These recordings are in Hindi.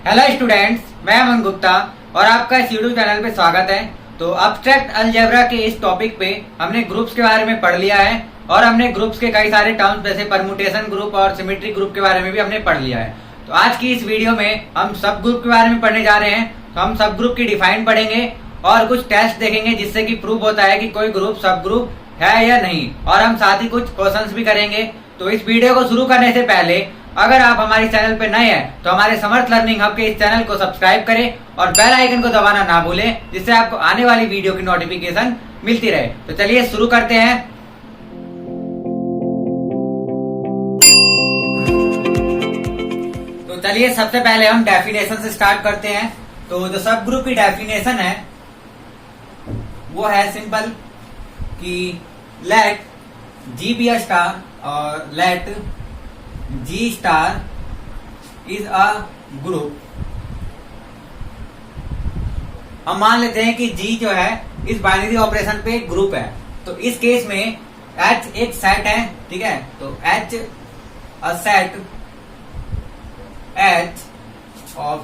हेलो स्टूडेंट्स, मैं अमन गुप्ता और आपका इस यूट्यूब चैनल पे स्वागत है। तो अब्स्ट्रैक्ट अलजेब्रा के इस टॉपिक पे हमने ग्रुप्स के बारे में पढ़ लिया है और हमने ग्रुप्स के कई सारे टर्म्स जैसे परमुटेशन ग्रुप और सिमेट्री ग्रुप के बारे में भी हमने पढ़ लिया है। तो आज की इस वीडियो में हम सब ग्रुप के बारे में पढ़ने जा रहे हैं। तो हम सब ग्रुप की डिफाइन पढ़ेंगे और कुछ टेस्ट देखेंगे जिससे कि प्रूव होता है कि कोई ग्रुप सब ग्रुप है या नहीं, और हम साथ ही कुछ क्वेश्चंस भी करेंगे। तो इस वीडियो को शुरू करने से पहले अगर आप हमारे चैनल पर नए हैं तो हमारे समर्थ लर्निंग हब के इस चैनल को सब्सक्राइब करें और बेल आइकन को दबाना ना भूलें, जिससे आपको आने वाली वीडियो की नोटिफिकेशन मिलती रहे। तो चलिए शुरू करते हैं। तो चलिए सबसे पहले हम डेफिनेशन से स्टार्ट करते हैं। तो जो सब ग्रुप की डेफिनेशन है वो है सिंपल कि let G B a star और let G star is a group. हम मान लेते हैं कि G जो है इस बाइनरी ऑपरेशन पे ग्रुप है। तो इस केस में H एक सेट है, ठीक है। तो H a set H of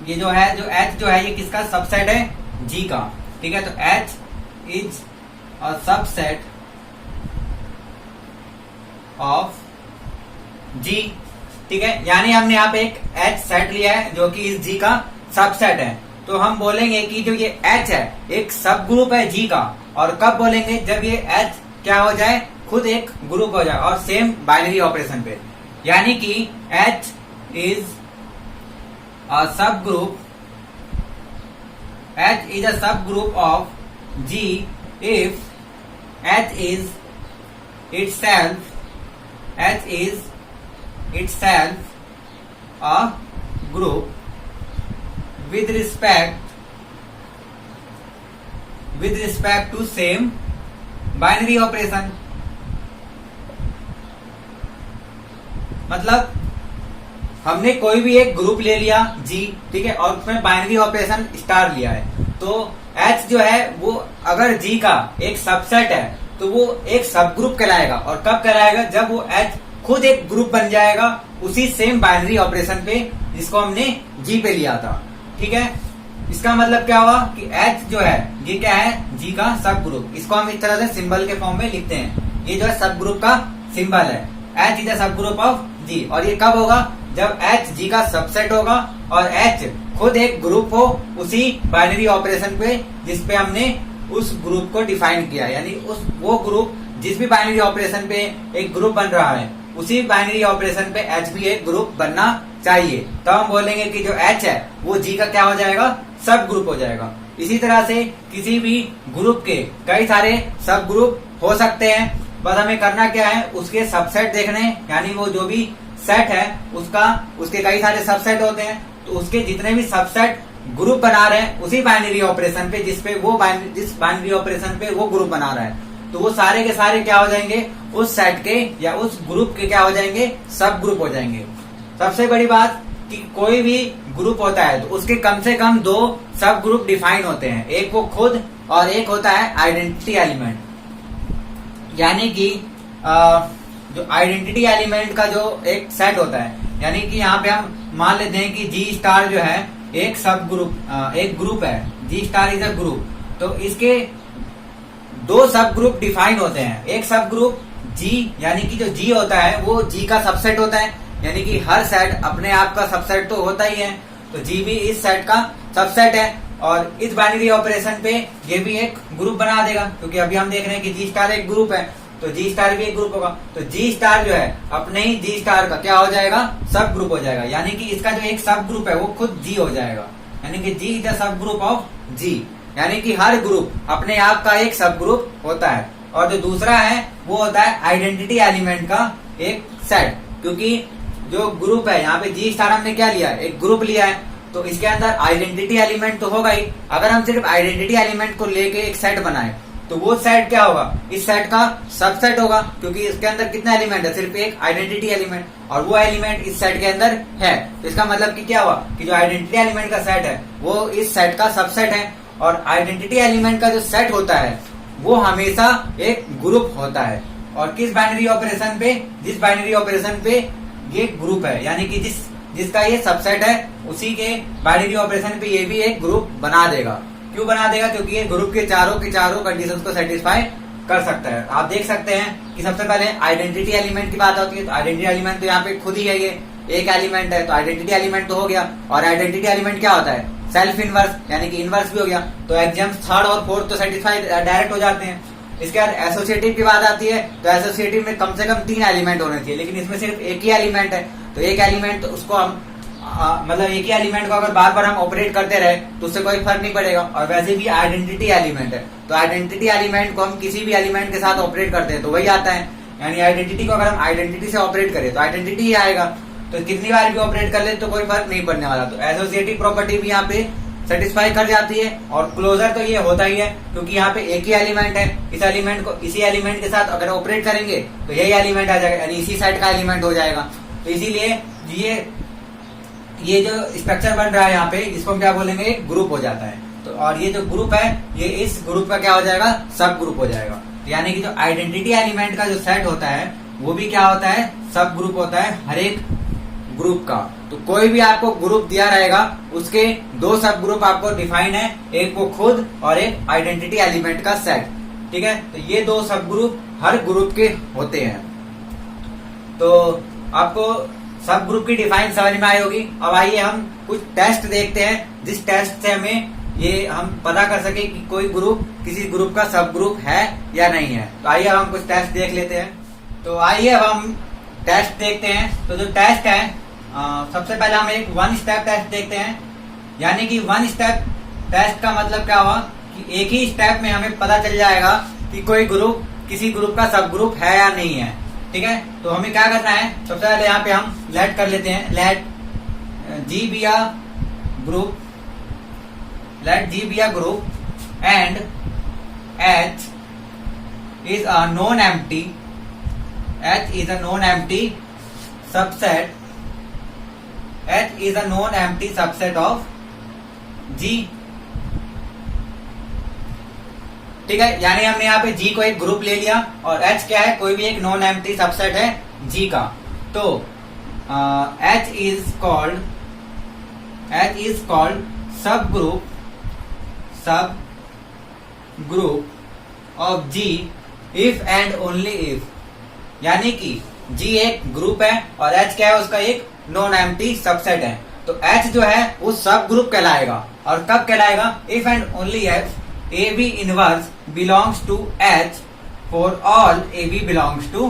ये जो है H जो है ये किसका सबसेट है? G का, ठीक है। तो H is a subset of G, ठीक है। यानी हमने यहाँ पे एक H सेट लिया है जो कि इस G का सबसेट है। तो हम बोलेंगे कि जो ये H है एक सब ग्रुप है G का। और कब बोलेंगे? जब ये H क्या हो जाए, खुद एक ग्रुप हो जाए और सेम बाइनरी ऑपरेशन पे। यानी कि H इज अ सब group, H is a subgroup of G if H is itself a group with respect to same binary operation। मतलब हमने कोई भी एक ग्रुप ले लिया G, ठीक है, और उसमें बाइनरी ऑपरेशन स्टार लिया है। तो H जो है वो अगर G का एक सबसेट है तो वो एक सब ग्रुप कहलाएगा। और कब कहलाएगा? जब वो H खुद एक ग्रुप बन जाएगा उसी सेम बाइनरी ऑपरेशन पे जिसको हमने G पे लिया था, ठीक है। इसका मतलब क्या हुआ कि H जो है ये क्या है? G का सब ग्रुप। इसको हम इस तरह से सिंबल के फॉर्म में लिखते हैं। ये जो है सब ग्रुप का सिंबल है, H is a subgroup of G। और ये कब होगा? जब H G का सबसेट होगा और H खुद एक ग्रुप हो उसी बाइनरी ऑपरेशन पे जिसपे हमने उस ग्रुप को डिफाइन किया। यानी वो ग्रुप जिस भी बाइनरी ऑपरेशन पे एक ग्रुप बन रहा है उसी बाइनरी ऑपरेशन पे H भी एक ग्रुप बनना चाहिए। तो हम बोलेंगे कि जो H है वो G का क्या हो जाएगा? सब ग्रुप हो जाएगा। इसी तरह से किसी भी ग्रुप के कई सारे सब ग्रुप हो सकते हैं। बस हमें करना क्या है, उसके सबसेट देखने, यानी वो जो भी सेट है उसके कई सारे सबसेट होते हैं। तो उसके जितने भी सबसेट ग्रुप बना रहे हैं उसी बाइनरी ऑपरेशन पे जिस बाइनरी ऑपरेशन पे वो ग्रुप बना रहा है, तो वो सारे के सारे क्या हो जाएंगे? उस सेट के या उस ग्रुप के क्या हो जाएंगे? सब ग्रुप हो जाएंगे। सबसे बड़ी बात कि कोई भी ग्रुप होता है तो उसके कम से कम दो सब ग्रुप डिफाइन होते हैं, एक वो खुद और एक होता है आइडेंटिटी एलिमेंट। यानी कि जो आइडेंटिटी एलिमेंट का जो एक सेट होता है, यानी कि यहाँ पे हम मान लेते हैं कि G स्टार जो है एक सब ग्रुप एक ग्रुप है, G star is a group. तो इसके दो सब ग्रुप डिफाइन होते हैं। एक सब ग्रुप G, यानी कि जो G होता है वो G का सबसेट होता है। यानी कि हर सेट अपने आप का सबसेट तो होता ही है, तो G भी इस सेट का सबसेट है। और इस बाइनरी ऑपरेशन पे ये भी एक ग्रुप बना देगा, क्योंकि अभी हम देख रहे हैं कि G स्टार एक ग्रुप है तो G स्टार भी एक ग्रुप होगा। तो G स्टार जो है अपने ही G स्टार का क्या हो जाएगा? सब ग्रुप हो जाएगा। यानी कि इसका जो एक सब ग्रुप है वो खुद G हो जाएगा। यानी कि G is the sub group of G। यानी कि हर ग्रुप अपने आप का एक सब ग्रुप होता है। और जो दूसरा है वो होता है आइडेंटिटी एलिमेंट का एक सेट, क्योंकि जो ग्रुप है यहाँ पे G स्टार हमने क्या लिया है? एक ग्रुप लिया है, तो इसके अंदर आइडेंटिटी एलिमेंट तो होगा ही। अगर हम सिर्फ आइडेंटिटी एलिमेंट को लेके एक सेट बनाए तो वो सेट क्या होगा? इस सेट का सबसेट होगा, क्योंकि इसके अंदर कितना एलिमेंट है? सिर्फ एक आइडेंटिटी एलिमेंट, और वो एलिमेंट इस सेट के अंदर है। तो इसका मतलब कि क्या हुआ कि जो आइडेंटिटी एलिमेंट का सेट है वो इस सेट का सबसेट है। और आइडेंटिटी एलिमेंट का जो सेट होता है वो हमेशा एक ग्रुप होता है। और किस बाइनरी ऑपरेशन पे? जिस बाइनरी ऑपरेशन पे ये ग्रुप है, यानी कि जिस जिसका ये सबसेट है उसी के बाइनरी ऑपरेशन पे ये भी एक ग्रुप बना देगा। क्यों बना देगा? क्योंकि ये ग्रुप के चारों कंडीशंस को सेटिस्फाई कर सकता है। आप देख सकते हैं कि सबसे पहले आइडेंटिटी एलिमेंट की बात होती है, तो आइडेंटिटी एलिमेंट तो यहाँ पे खुद ही है, ये एक एलिमेंट है, तो आइडेंटिटी एलिमेंट तो हो गया। और आइडेंटिटी एलिमेंट क्या होता है? सेल्फ इनवर्स, यानी कि इनवर्स भी हो गया। तो एग्जाम्स थर्ड और फोर्थ तो सेटिस्फाई डायरेक्ट हो जाते हैं। इसके बाद एसोसिएटिव की बात आती है, तो एसोसिएटिव में कम से कम 3 एलिमेंट होने चाहिए, लेकिन इसमें सिर्फ एक ही एलिमेंट है। तो एक एलिमेंट उसको हम मतलब एक ही एलिमेंट को अगर बार बार हम ऑपरेट करते रहे तो उससे कोई फर्क नहीं पड़ेगा। और वैसे भी आइडेंटिटी एलिमेंट है, तो आइडेंटिटी एलिमेंट को हम किसी भी एलिमेंट के साथ ऑपरेट करते हैं तो वही आता है। यानी आइडेंटिटी को अगर हम आइडेंटिटी से ऑपरेट करें तो आइडेंटिटी ही आएगा। तो कितनी बार भी ऑपरेट कर ले तो कोई फर्क नहीं पड़ने वाला। तो एसोसिएटिव प्रॉपर्टी भी यहाँ पे सेटिस्फाई कर जाती है। और क्लोजर तो ये होता ही है, क्योंकि यहाँ पे एक ही एलिमेंट है, इस एलिमेंट को इसी एलिमेंट के साथ अगर ऑपरेट करेंगे तो यही एलिमेंट आ जाएगा, यानी इसी सेट का एलिमेंट हो जाएगा। तो इसीलिए ये जो स्ट्रक्चर बन रहा है यहाँ पे, इसको हम क्या बोलेंगे? एक ग्रुप हो जाता है। तो और ये जो ग्रुप है, ये इस ग्रुप का क्या हो जाएगा? सब ग्रुप हो जाएगा। तो यानी कि जो आइडेंटिटी एलिमेंट का जो सेट होता है वो भी क्या होता है? सब ग्रुप होता है हर एक ग्रुप का। तो कोई भी आपको ग्रुप दिया रहेगा, उसके 2 सब ग्रुप आपको डिफाइन है, एक वो खुद और एक आइडेंटिटी एलिमेंट का सेट। ठीक है, तो ये 2 सब ग्रुप हर ग्रुप के होते हैं। तो आपको सब ग्रुप की डिफाइन समझ में आई होगी। अब आइए हम कुछ टेस्ट देखते हैं, जिस टेस्ट से हमें ये हम पता कर सके कि कोई ग्रुप किसी ग्रुप का सब ग्रुप है या नहीं है। तो आइए हम कुछ टेस्ट देख लेते हैं। तो आइए अब हम टेस्ट देखते हैं। तो जो टेस्ट है, सबसे पहले हम एक 1 स्टेप टेस्ट देखते हैं। यानी कि 1 स्टेप टेस्ट का मतलब क्या हुआ कि एक ही स्टेप में हमें पता चल जाएगा कि कोई ग्रुप किसी ग्रुप का सब ग्रुप है या नहीं है। ठीक है, तो हमें क्या करना है? सबसे पहले यहाँ पे हम लेट कर लेते हैं, late G be a group, let G be a group and H is a non-empty, H is a non-empty subset, H is a non-empty subset of G। ठीक है, यानी हमने यहाँ पे G को एक ग्रुप ले लिया और H क्या है? कोई भी एक नॉन एम्प्टी सबसेट है G का। तो H इज कॉल्ड सब group of G if and only if. यानी कि G एक ग्रुप है और H क्या है? उसका एक नॉन एम्प्टी सबसेट है। तो H जो है वो सब ग्रुप कहलाएगा। और कब कहलाएगा? If and only if AB inverse belongs to H for all AB belongs to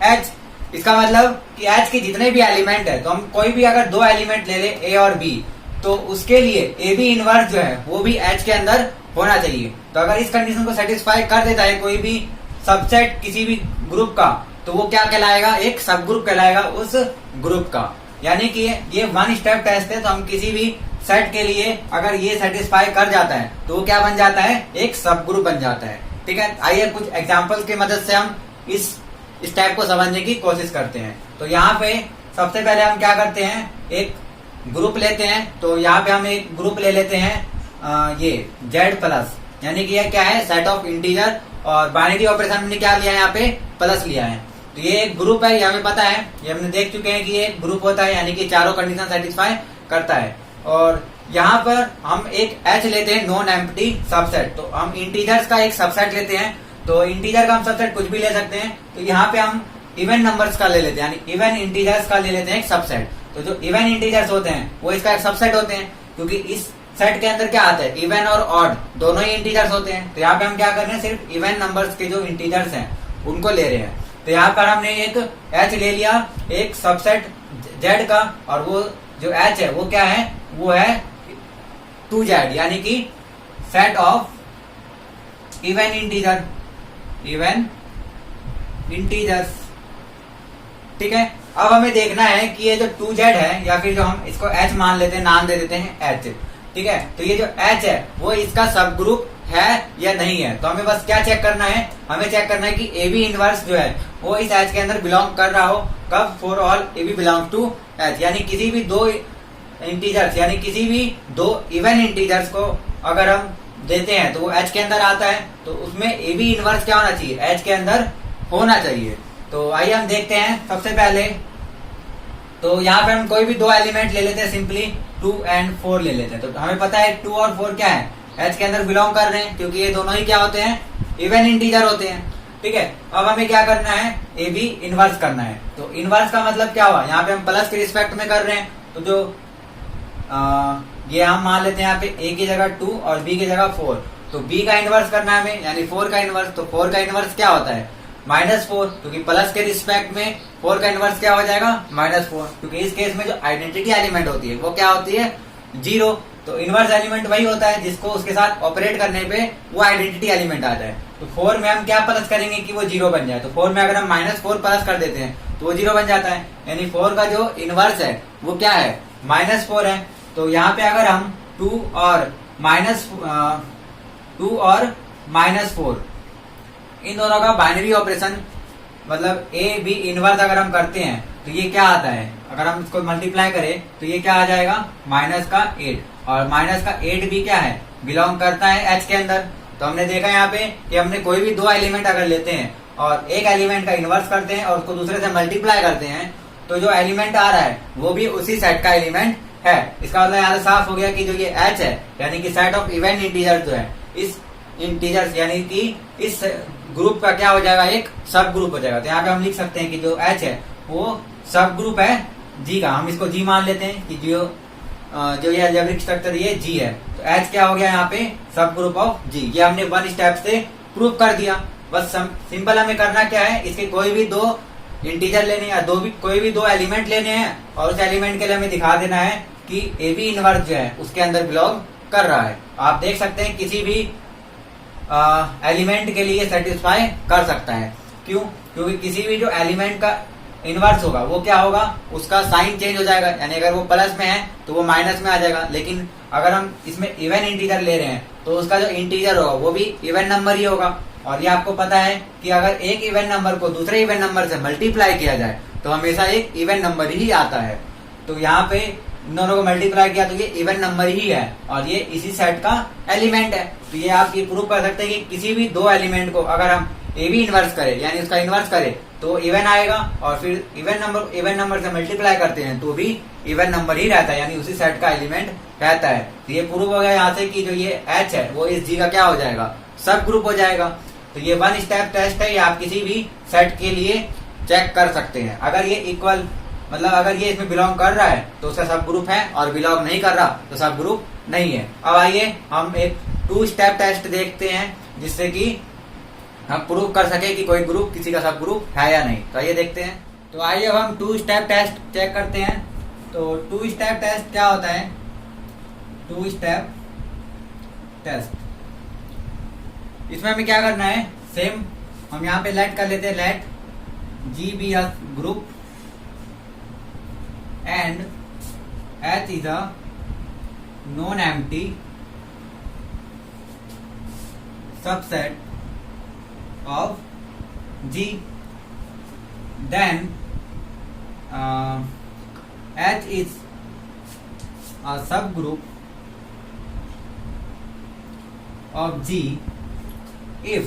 H। इसका मतलब कि H के जितने भी एलिमेंट है, तो हम कोई भी अगर 2 एलिमेंट ले ले A और B, तो उसके लिए AB इनवर्स जो है वो भी H के अंदर होना चाहिए। तो अगर इस कंडीशन को सेटिस्फाई कर देता है कोई भी सबसेट किसी भी ग्रुप का, तो वो क्या कहलाएगा? एक सब ग्रुप कहलाएगा उस ग्रुप का। यानी कि ये 1 स्टेप टेस्ट है। तो हम किसी भी सेट के लिए अगर ये सेटिस्फाई कर जाता है तो वो क्या बन जाता है? एक सब ग्रुप बन जाता है। ठीक है, आइए कुछ एग्जांपल्स की मदद से हम इस स्टेप को समझने की कोशिश करते हैं। तो यहाँ पे सबसे पहले हम क्या करते हैं? एक ग्रुप लेते हैं। तो यहाँ पे हम एक ग्रुप ले लेते हैं ये Z+, यानी कि यह क्या है? Set of integer. और बाइनरी ऑपरेशन हमने क्या लिया है? यहाँ पे प्लस लिया है। तो ये एक ग्रुप है, ये हमें पता है, ये हमने देख चुके हैं कि ये ग्रुप होता है, यानी कि चारों कंडीशन सेटिस्फाई करता है। और यहाँ पर हम एक H लेते हैं, नॉन एम्प्टी सबसेट। तो हम इंटीजर्स का एक सबसेट लेते हैं। तो इंटीजर का हम सबसेट कुछ भी ले सकते हैं। तो यहाँ पे हम इवन नंबर्स का ले लेते हैं, यानी इवन इंटीजर्स का ले लेते हैं एक सबसेट। तो जो इवन इंटीजर्स होते हैं वो इसका एक सबसेट होते हैं, क्योंकि इस सेट के अंदर क्या आता है? इवन और ऑड दोनों ही इंटीजर्स होते हैं। तो यहाँ पे हम क्या कर रहे हैं? सिर्फ इवन नंबर्स के जो इंटीजर्स हैं उनको ले रहे हैं। तो यहाँ पर हमने एक H ले लिया, एक सबसेट Z का, और वो जो H है वो क्या है? वो है 2Z, यानी कि सेट ऑफ इवन इंटीजर्स। ठीक है, अब हमें देखना है कि ये जो 2Z है, या फिर जो हम इसको H मान लेते हैं, नाम दे देते हैं H। ठीक है, तो ये जो H है वो इसका सब ग्रुप है या नहीं है। तो हमें बस क्या चेक करना है? हमें चेक करना है कि AB इनवर्स जो है वो इस H के अंदर बिलोंग कर रहा हो। कब? For all AB belong to H, यानी किसी भी 2 इंटीजर्स, यानी किसी भी 2 इवन इंटीजर्स को अगर हम देते हैं तो वो H के अंदर आता है। तो उसमें AB इनवर्स क्या होना चाहिए? H के अंदर होना चाहिए। तो आइए हम देखते हैं। सबसे पहले तो यहाँ पे हम कोई भी दो एलिमेंट ले लेते हैं, सिंपली 2 and 4 ले लेते हैं। तो हमें पता है 2 और 4 क्या है, एच के अंदर बिलोंग कर रहे हैं, क्योंकि ये दोनों ही क्या होते हैं, इवन इंटीजर होते हैं। ठीक है, अब हमें क्या करना है, ए बी इनवर्स करना है। तो इनवर्स का मतलब क्या हुआ, यहाँ पे हम प्लस के रिस्पेक्ट में कर रहे हैं, तो जो ये हम मान लेते हैं यहाँ पे ए की जगह 2 और बी की जगह 4, तो बी का इनवर्स करना है हमें, यानी 4 का इनवर्स। तो 4 का इनवर्स क्या होता है, -4, क्योंकि प्लस के रिस्पेक्ट में 4 का इनवर्स क्या हो जाएगा, -4, क्योंकि इस केस में जो आइडेंटिटी एलिमेंट होती है वो क्या होती है, 0। तो इनवर्स एलिमेंट वही होता है जिसको उसके साथ ऑपरेट करने पे वो आइडेंटिटी एलिमेंट आता है। तो 4 में हम क्या प्लस करेंगे कि वो 0 बन जाए, तो 4 में अगर हम -4 प्लस कर देते हैं तो वो 0 बन जाता है, यानी 4 का जो इनवर्स है वो क्या है, -4 है। तो यहाँ पे अगर हम 2 और -4 इन दोनों का बाइनरी ऑपरेशन मतलब ए बी इनवर्स अगर हम करते हैं तो ये क्या आता है, अगर हम इसको मल्टीप्लाई करें तो ये क्या आ जाएगा, -8, और -8 भी क्या है, बिलोंग करता है एच के अंदर। तो हमने देखा यहाँ पे कि हमने कोई भी दो एलिमेंट अगर लेते हैं और एक एलिमेंट का इनवर्स करते हैं और उसको दूसरे से मल्टीप्लाई करते हैं, तो जो एलिमेंट आ रहा है वो भी उसी सेट का एलिमेंट है। इसका मतलब यहाँ से साफ हो गया कि जो ये एच है, यानी कि सेट ऑफ इवन इंटीजर जो है, इस इंटीजर्स यानी कि इस ग्रुप का क्या हो जाएगा, एक सब ग्रुप हो जाएगा। तो यहाँ पे हम लिख सकते हैं कि जो एच है वो सब ग्रुप है जी का, हम इसको जी मान लेते हैं कि जो ये अलजेब्रिक स्ट्रक्चर ये जी है। तो एच क्या हो गया यहाँ पे, सब ग्रुप ऑफ जी। ये हमने वन स्टेप से प्रूव कर दिया। बस सिंपल हमें करना क्या है, इसके कोई भी दो इंटीजर लेने या कोई भी दो एलिमेंट लेने हैं और उस एलिमेंट के लिए हमें दिखा देना है कि ए बी इनवर्स जो है उसके अंदर बिलोंग कर रहा है। आप देख सकते हैं किसी भी एलिमेंट के लिए सेटिस्फाई कर सकता है। क्यों, क्योंकि किसी भी जो एलिमेंट का इनवर्स होगा वो क्या होगा, उसका साइन चेंज हो जाएगा, यानी अगर वो प्लस में है तो वो माइनस में आ जाएगा। लेकिन अगर हम इसमें इवन इंटीजर ले रहे हैं तो उसका जो इंटीजर होगा वो भी इवन नंबर ही होगा। और ये आपको पता है कि अगर एक इवन नंबर को दूसरे इवन नंबर से मल्टीप्लाई किया जाए तो हमेशा एक इवन नंबर ही आता है। तो यहाँ पे इन दोनों को मल्टीप्लाई किया तो ये इवन नंबर ही है और ये इसी सेट का एलिमेंट है। तो ये आप ये प्रूव कर सकते हैं कि किसी भी दो एलिमेंट को अगर हम ए बी इनवर्स करें यानी उसका इनवर्स करें तो इवन आएगा, और फिर इवन नंबर से मल्टीप्लाई करते हैं तो भी इवन नंबर ही रहता है, यानी उसी सेट का एलिमेंट रहता है। तो ये प्रूव हो गया यहाँ से कि जो ये एच है वो इस जी का क्या हो जाएगा, सब ग्रुप हो जाएगा। तो ये वन स्टेप टेस्ट है, ये आप किसी भी सेट के लिए चेक कर सकते हैं। अगर ये इक्वल मतलब अगर ये इसमें बिलोंग कर रहा है तो उसका सब ग्रुप है, और बिलोंग नहीं कर रहा तो सब ग्रुप नहीं है। अब आइए हम एक 2 स्टेप टेस्ट देखते हैं जिससे कि हम प्रूव कर सके कि कोई ग्रुप किसी का सब ग्रुप है या नहीं। तो आइए देखते हैं। तो आइए अब हम 2 स्टेप टेस्ट चेक करते हैं। तो 2 स्टेप टेस्ट क्या होता है, 2 स्टेप टेस्ट, इसमें हमें क्या करना है, सेम हम यहाँ पे लेट कर लेते हैं, let G B a group and H is a non-empty subset of G. Then H is a subgroup of G if,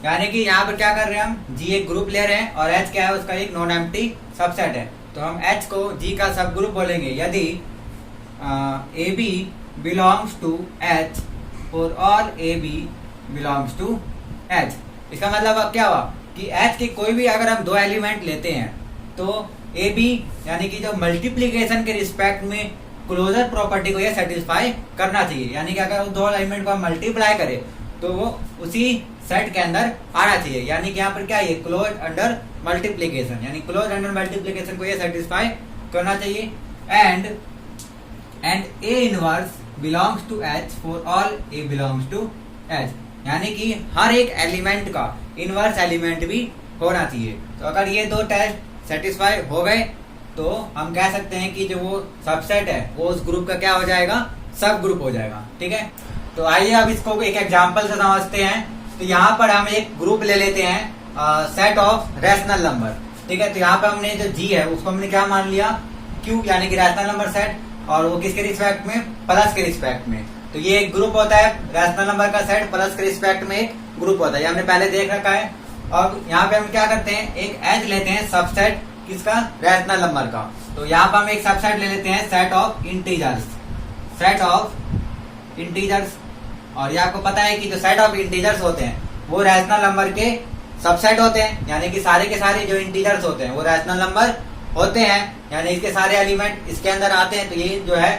यानी कि यहाँ पर क्या कर रहे हैं हम, G एक ग्रुप ले रहे हैं और H क्या है, उसका एक नॉन एम्प्टी सबसेट है। तो हम H को G का सब ग्रुप बोलेंगे यदि A B belongs to H और all A B belongs to H। इसका मतलब अब क्या हुआ कि H के कोई भी अगर हम दो एलिमेंट लेते हैं तो ए बी यानी कि जो मल्टीप्लीकेशन के रिस्पेक्ट में क्लोजर प्रॉपर्टी को यह सेटिस्फाई करना चाहिए, यानी कि अगर उस दो एलिमेंट को हम मल्टीप्लाई करें तो वो उसी सेट के अंदर आना चाहिए। यानी कि यहाँ पर क्या है, क्लोज अंडर मल्टीप्लीकेशन, यानी क्लोज अंडर मल्टीप्लीकेशन को ये सेटिस्फाई करना चाहिए। And A inverse belongs to H for all A belongs to H, यानी कि हर एक एलिमेंट का इनवर्स एलिमेंट भी होना चाहिए। तो अगर ये दो टेस्ट सेटिस्फाई हो गए तो हम कह सकते हैं कि जो वो सबसेट है वो उस ग्रुप का क्या हो जाएगा, सब ग्रुप हो जाएगा। ठीक है, तो आइए अब इसको एक एग्जांपल से समझते हैं। तो यहाँ पर हम एक ग्रुप ले लेते हैं सेट ऑफ रैशनल नंबर। ठीक है, तो यहाँ पे हमने जो जी है उसको हमने क्या मान लिया, क्यू, यानी कि रैशनल नंबर सेट, और वो किसके रिस्पेक्ट में, प्लस के रिस्पेक्ट में। तो ये एक ग्रुप होता है, रैशनल नंबर का सेट प्लस के रिस्पेक्ट में एक ग्रुप होता है, ये हमने पहले देख रखा है। और यहाँ पे हम क्या करते हैं, एक एच लेते हैं सबसेट किसका, रैशनल नंबर का। तो यहाँ पर हम एक सबसेट ले लेते हैं set of integers, set of integers. और ये आपको पता है कि जो सेट ऑफ इंटीजर्स होते हैं वो रैशनल नंबर के सबसेट होते हैं, यानी कि सारे के सारे जो इंटीजर्स होते हैं वो रैशनल नंबर होते हैं, यानी इसके सारे एलिमेंट इसके अंदर आते हैं। तो ये जो है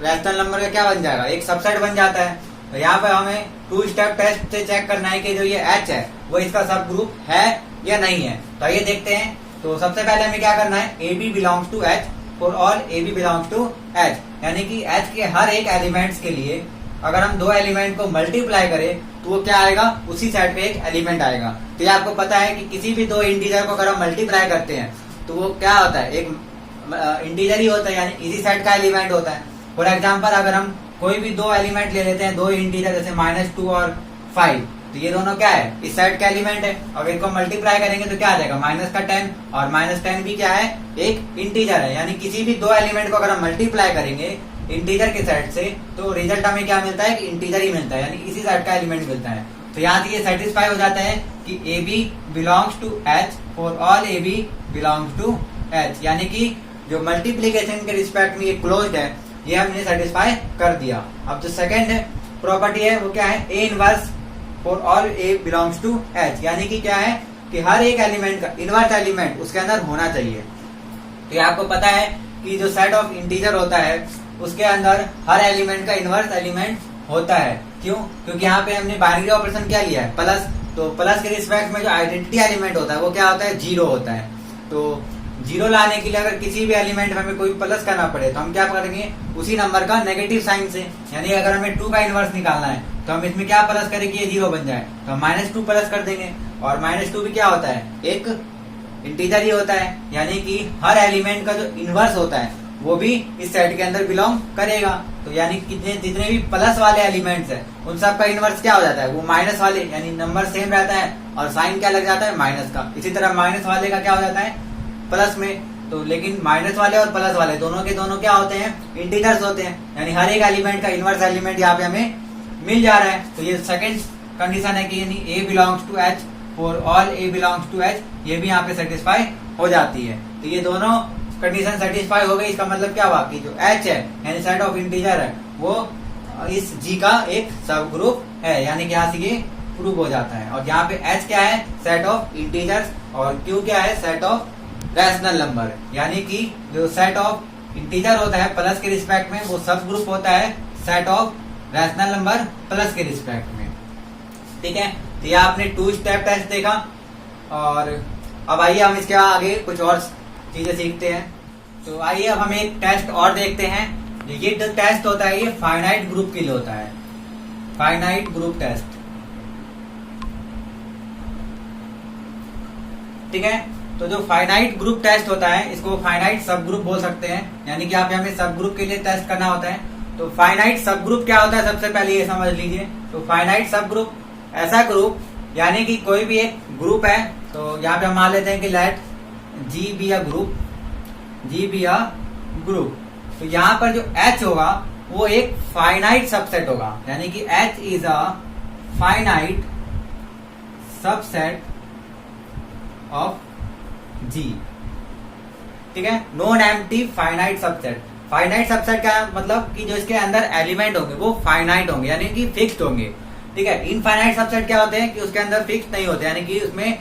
रैशनल नंबर का क्या बन जाएगा, एक सबसेट बन जाता है। तो यहाँ पे हमें 2 स्टेप टेस्ट से चेक करना है कि जो ये H है वो इसका सब ग्रुप है या नहीं है। तो ये देखते हैं। तो सबसे पहले हमें क्या करना है, AB belongs to H for all AB belongs to H, यानी कि H के हर एक एलिमेंट्स के लिए अगर हम 2 एलिमेंट को मल्टीप्लाई करें तो वो क्या आएगा, उसी सेट पे एक एलिमेंट आएगा। तो ये आपको पता है कि किसी भी 2 इंटीजर को अगर हम मल्टीप्लाई करते हैं तो वो क्या होता है, एक इंटीजर ही होता है, यानी इसी सेट का एलिमेंट होता है। फॉर एग्जाम्पल अगर हम कोई भी 2 एलिमेंट ले लेते हैं, 2 इंटीजर जैसे -2 और 5, तो ये दोनों क्या है, इस सेट का एलिमेंट है। अगर इनको मल्टीप्लाई करेंगे तो क्या आ जाएगा, -10, और -10 भी क्या है, एक इंटीजर है। यानी किसी भी 2 एलिमेंट को अगर हम मल्टीप्लाई करेंगे इंटीजर के सेट से तो रिजल्ट हमें क्या मिलता है, कि इंटीजर ही मिलता है, यानी इसी सेट का एलिमेंट मिलता है। तो यहाँ से ये सेटिस्फाई हो जाता है कि AB belongs to H for all AB belongs to H, यानी कि जो मल्टीप्लीकेशन के रिस्पेक्ट में ये क्लोज्ड है, ये हमने सेटिस्फाई कर दिया। अब जो सेकंड प्रॉपर्टी है वो क्या है, A inverse for all A belongs to H, यानी कि क्या है कि हर एक एलिमेंट का इनवर्स एलिमेंट उसके अंदर होना चाहिए। तो ये आपको पता है कि जो सेट ऑफ इंटीजर होता है उसके अंदर हर एलिमेंट का इनवर्स एलिमेंट होता है। क्यों, क्योंकि यहाँ पे हमने बाइनरी ऑपरेशन क्या लिया है, प्लस। तो प्लस के रिस्पेक्ट में जो आइडेंटिटी एलिमेंट होता है वो क्या होता है, 0 होता है। तो 0 लाने के लिए अगर किसी भी एलिमेंट में हमें कोई प्लस करना पड़े तो हम क्या करेंगे, उसी नंबर का नेगेटिव साइन से। यानी अगर हमें 2 का इनवर्स निकालना है तो हम इसमें क्या प्लस करें कि ये 0 बन जाए, तो हम -2 प्लस कर देंगे। और -2 भी क्या होता है, एक इंटीजर ही होता है, यानी कि हर एलिमेंट का जो इनवर्स होता है वो भी इस सेट के अंदर बिलोंग करेगा। तो यानी कितने जितने भी प्लस वाले एलिमेंट्स हैं उन सब का इनवर्स क्या हो जाता है, वो माइनस वाले, यानी नंबर सेम रहता है और साइन क्या लग जाता है, माइनस का। इसी तरह माइनस वाले का क्या हो जाता है, प्लस में। तो लेकिन माइनस वाले और प्लस वाले दोनों के दोनों क्या होते हैं, इंटीजर्स होते हैं, यानी हर एक एलिमेंट का इनवर्स एलिमेंट यहाँ पे हमें मिल जा रहा है। तो ये सेकंड कंडीशन है कि यानी A belongs to H for all A belongs to H, ये भी यहाँ पे सेटिस्फाई हो जाती है। तो ये दोनों कंडीशन सेटिस्फाई हो गई। इसका मतलब क्या हुआ कि जो H है यानी सेट ऑफ इंटीजर है वो इस G का एक सब ग्रुप है, यानी कि यहाँ से ये प्रूव हो जाता है। और यहाँ पे H क्या है, सेट ऑफ इंटीजर्स, और Q क्या है, सेट ऑफ रैशनल नंबर, यानी कि जो सेट ऑफ इंटीजर होता है प्लस के रिस्पेक्ट में वो सब ग्रुप होता है set of rational number plus के रिस्पेक्ट में। ठीक है, तो यह आपने 2 स्टेप टेस्ट देखा। और अब आइए हम इसके आगे कुछ और चीजें सीखते हैं। तो आइए अब हम एक टेस्ट और देखते हैं। ये जो टेस्ट होता है ये फाइनाइट ग्रुप के लिए होता है, फाइनाइट ग्रुप टेस्ट। ठीक है, तो जो फाइनाइट ग्रुप टेस्ट होता है इसको फाइनाइट सब ग्रुप बोल सकते हैं, यानी कि यहाँ पे हमें सब ग्रुप के लिए टेस्ट करना होता है। तो फाइनाइट सब ग्रुप क्या होता है, सबसे पहले ये समझ लीजिए। तो फाइनाइट सब ग्रुप ऐसा ग्रुप, यानी कि कोई भी एक ग्रुप है, तो यहाँ पे हम मान लेते हैं कि let G be a group, G be a group. तो यहाँ पर जो H होगा वो एक फाइनाइट सबसेट होगा, यानी कि H is a finite subset of G। ठीक है, non empty finite subset. Finite subset का मतलब कि जो इसके अंदर एलिमेंट होंगे वो फाइनाइट होंगे, यानी कि फिक्स्ड होंगे। ठीक है, इनफाइनाइट सबसेट क्या होते हैं कि उसके अंदर फिक्स नहीं होते, यानी कि उसमें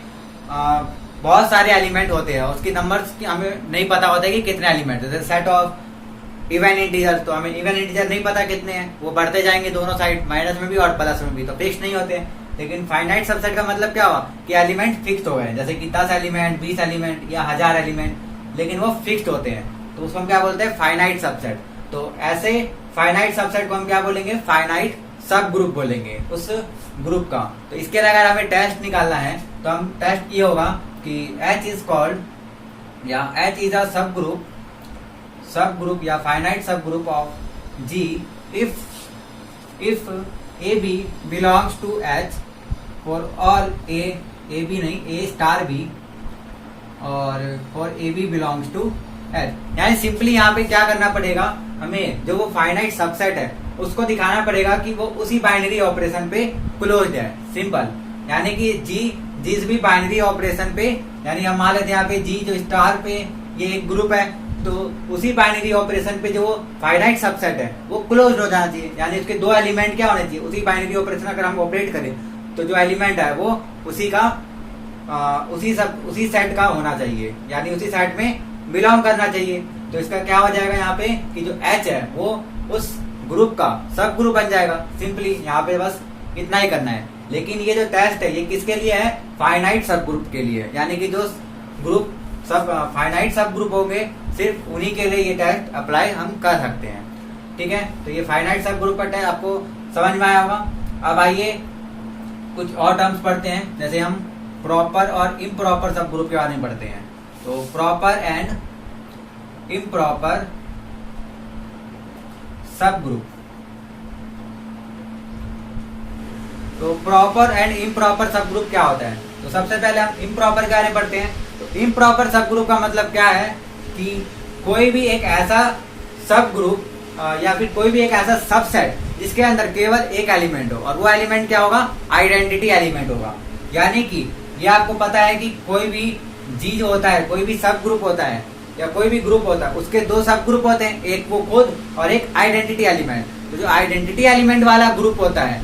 बहुत सारे एलिमेंट होते हैं, उसकी नंबर्स की हमें नहीं पता होता है कि कितने एलिमेंट है। जैसे सेट ऑफ इवन इंटीजर, तो हमें इवन इंटीजर नहीं पता कितने हैं, वो बढ़ते जाएंगे दोनों साइड, माइनस में भी और प्लस में भी, तो फिक्स नहीं होते। लेकिन फाइनाइट सबसेट का मतलब क्या हुआ कि एलिमेंट फिक्स हो गए, जैसे कि 10 एलिमेंट, 20 एलिमेंट या 1000 एलिमेंट, लेकिन वो फिक्स्ड होते हैं, तो उसको हम क्या बोलते हैं, फाइनाइट सबसेट। तो ऐसे फाइनाइट सबसेट को हम क्या बोलेंगे, फाइनाइट सब ग्रुप बोलेंगे उस ग्रुप का। तो इसके लिए अगर हमें टेस्ट निकालना है तो हम टेस्ट ये होगा कि H इज कॉल्ड या H is a subgroup या finite subgroup of G if AB belongs to H for all A B नहीं A स्टार B और for AB belongs to H। यानी सिंपली यहाँ पे क्या करना पड़ेगा, हमें जो वो फाइनाइट सबसेट है उसको दिखाना पड़ेगा कि वो उसी बाइनरी ऑपरेशन पे क्लोज्ड है, सिंपल। यानी कि G जिस भी बाइनरी ऑपरेशन पे यानी हम मान लेते हैं यहाँ पे जी जो स्टार पे ये एक ग्रुप है, तो उसी बाइनरी ऑपरेशन पे जो फाइनाइट सबसेट है वो क्लोज हो जाना चाहिए, यानी उसके दो एलिमेंट क्या होने चाहिए, उसी बाइनरी ऑपरेशन अगर हम ऑपरेट करें तो जो एलिमेंट है वो उसी का उसी सेट का होना चाहिए, यानी उसी सेट में बिलोंग करना चाहिए। तो इसका क्या हो जाएगा यहाँ पे कि जो H है वो उस ग्रुप का सब ग्रुप बन जाएगा। सिंपली यहाँ पे बस इतना ही करना है। लेकिन ये जो टेस्ट है ये किसके लिए है, फाइनाइट सब ग्रुप के लिए, यानी कि जो ग्रुप सब फाइनाइट सब ग्रुप होंगे सिर्फ उन्हीं के लिए ये टेस्ट अप्लाई हम कर सकते हैं। ठीक है, तो ये फाइनाइट सब ग्रुप का टेस्ट आपको समझ में आया होगा। अब आइए कुछ और टर्म्स पढ़ते हैं, जैसे हम प्रॉपर और इम्प्रॉपर सब ग्रुप के बारे में पढ़ते हैं। तो प्रॉपर एंड इम्प्रॉपर सब ग्रुप, तो प्रॉपर एंड इम्प्रॉपर सब ग्रुप क्या होता है, तो सबसे पहले हम इम्प्रॉपर के बारे में पढ़ते हैं। तो इम्प्रॉपर सब ग्रुप का मतलब क्या है कि कोई भी एक ऐसा सब ग्रुप या फिर कोई भी एक ऐसा सबसेट जिसके अंदर केवल एक एलिमेंट हो, और वो एलिमेंट क्या होगा, आइडेंटिटी एलिमेंट होगा। यानी कि ये आपको पता है कि कोई भी जी जो होता है, कोई भी सब ग्रुप होता है या कोई भी ग्रुप होता है, उसके दो सब ग्रुप होते हैं, एक वो खुद और एक आइडेंटिटी एलिमेंट। तो जो आइडेंटिटी एलिमेंट वाला ग्रुप होता है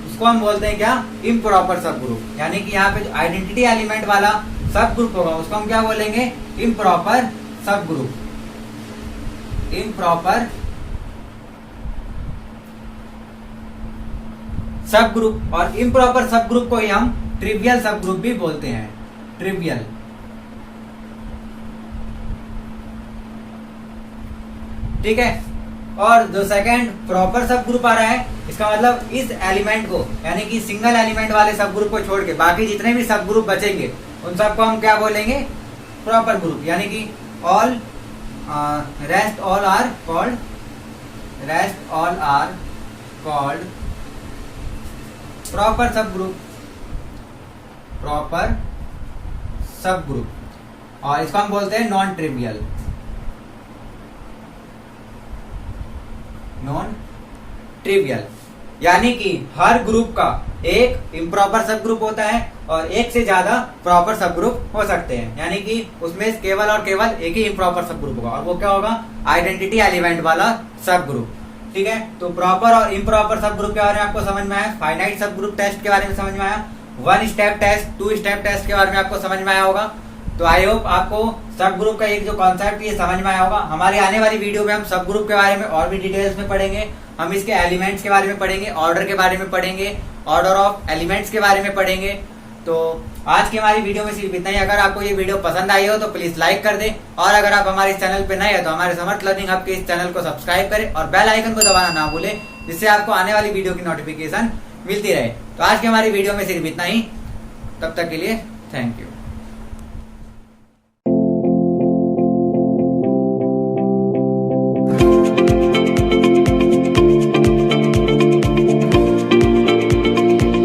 उसको हम बोलते हैं क्या, इम्प्रॉपर सब ग्रुप। यानी कि यहाँ पे जो आइडेंटिटी एलिमेंट वाला सब ग्रुप होगा उसको हम क्या बोलेंगे, इम्प्रॉपर सब ग्रुप। इम्प्रॉपर सब ग्रुप, और इम्प्रॉपर सब ग्रुप को ही हम ट्रिवियल सब ग्रुप भी बोलते हैं, ट्रिवियल। ठीक है, और जो सेकंड प्रॉपर सब ग्रुप आ रहा है, इसका मतलब इस एलिमेंट को, यानी कि सिंगल एलिमेंट वाले सब ग्रुप को छोड़ के बाकी जितने भी सब ग्रुप बचेंगे उन सबको हम क्या बोलेंगे, प्रॉपर ग्रुप। यानी कि all rest all are called, rest all are called proper subgroup, proper subgroup. और इसको हम बोलते हैं नॉन ट्रिवियल, नॉन ट्रिवियल। यानी कि हर ग्रुप का एक इम्प्रॉपर सब ग्रुप होता है और एक से ज्यादा प्रॉपर सब ग्रुप हो सकते हैं, यानी कि उसमें केवल और केवल एक ही इम्प्रॉपर सब ग्रुप होगा, और वो क्या होगा, आइडेंटिटी एलिमेंट वाला सब ग्रुप। ठीक है, तो प्रॉपर और इम्प्रॉपर सब ग्रुप के बारे में आपको समझ में आया, फाइनाइट सब ग्रुप टेस्ट के बारे में समझ में आया, one step test, two step test के बारे में आपको समझ में आया होगा। तो आई होप आपको सब ग्रुप का एक जो कॉन्सेप्ट ये समझ में आया होगा। हमारी आने वाली वीडियो में हम सब ग्रुप के बारे में और भी डिटेल्स में पढ़ेंगे, हम इसके एलिमेंट्स के बारे में पढ़ेंगे, ऑर्डर के बारे में पढ़ेंगे, ऑर्डर ऑफ एलिमेंट्स के बारे में पढ़ेंगे। तो आज की हमारी वीडियो में सिर्फ इतना ही। अगर आपको ये वीडियो पसंद आई हो तो प्लीज लाइक कर दें, और अगर आप हमारे इस चैनल पे नए हैं तो हमारे समर्थ लर्निंग हब के इस चैनल को सब्सक्राइब करें और बेल आइकन को दबाना ना भूलें, जिससे आपको आने वाली वीडियो की नोटिफिकेशन मिलती रहे। तो आज की हमारी वीडियो में सिर्फ इतना ही, तब तक के लिए थैंक यू।